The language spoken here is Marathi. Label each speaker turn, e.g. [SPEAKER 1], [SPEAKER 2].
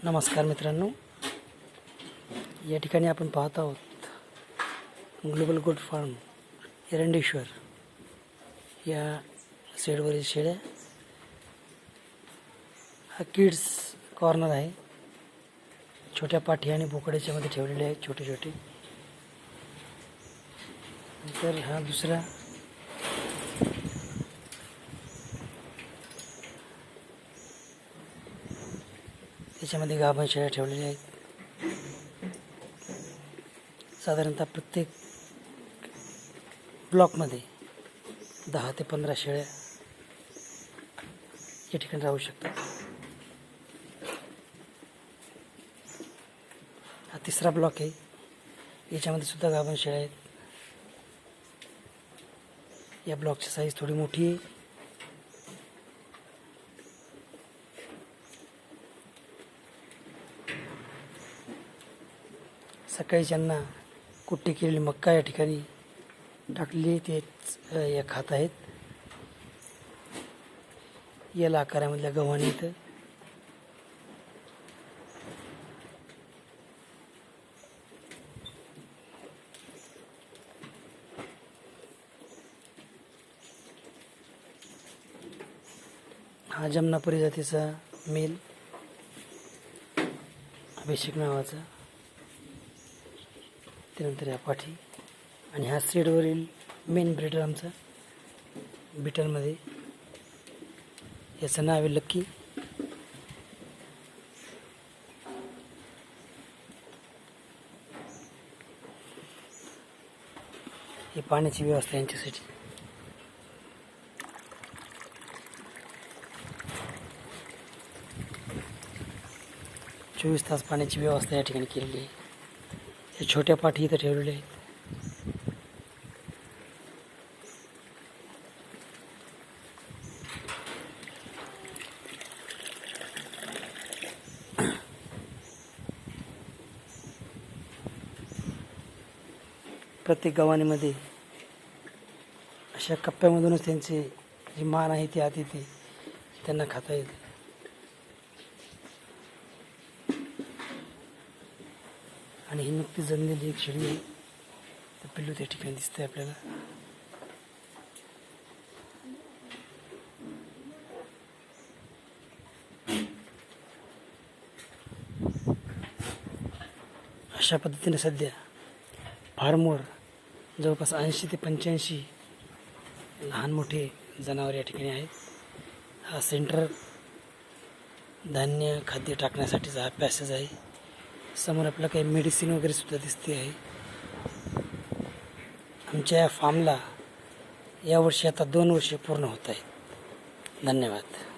[SPEAKER 1] नमस्कार मित्रांनो, या ठिकाणी आपण पाहत आहोत ग्लोबल गोट फार्म एरंडेश्वर या शेडवरील शेळ्या. हा किड्स कॉर्नर आहे. छोट्या पाठी आणि बोकड्याच्या मध्ये ठेवलेले आहेत छोटे छोटे. नंतर हा दुसरा त्याच्यामध्ये गाभण शेळ्या ठेवलेल्या आहेत. साधारणतः प्रत्येक ब्लॉकमध्ये 10 ते 15 शेळ्या या ठिकाणी राहू शकतात. हा तिसरा ब्लॉक आहे. याच्यामध्ये सुद्धा गाभण शेळ्या आहेत. या ब्लॉकची साईज थोडी मोठी आहे. सकाळी त्यांना कुट्टी केलेली मक्का या ठिकाणी टाकलेली ते या खात आहेत. याला आकारामधल्या गव्हाणी इथं हा जमनापुरी जातीचा मेल अभिषेक नावाचा. त्यानंतर या पाठी आणि हा सीडवरील मेन ब्रीडर आमचा बिटरमध्ये. याचं नाव आहे लक्की. ही पाण्याची व्यवस्था यांच्यासाठी. चोवीस तास पाण्याची व्यवस्था या ठिकाणी केलेली आहे. या छोट्या पाठी इथं ठेवलेल्या आहेत. प्रत्येक गव्हाणीमध्ये अशा कप्प्यामधूनच त्यांचे जी मान आहे ती आत येते, त्यांना खाता येते. आणि ही नुकतीच जन्मलेली एक शेळी आहे. तर पिल्लू त्या ठिकाणी दिसतंय आपल्याला. अशा पद्धतीने सध्या फार्मवर जवळपास 80 ते 85 लहान मोठे जनावर या ठिकाणी आहेत. हा सेंटर धान्य खाद्य टाकण्यासाठीचा हा पॅसेज आहे. समोर आपल्याला काही मेडिसिन वगैरे सुद्धा दिसते आहे. आमच्या या फार्मला यावर्षी आता 2 वर्षे पूर्ण होत आहेत. धन्यवाद.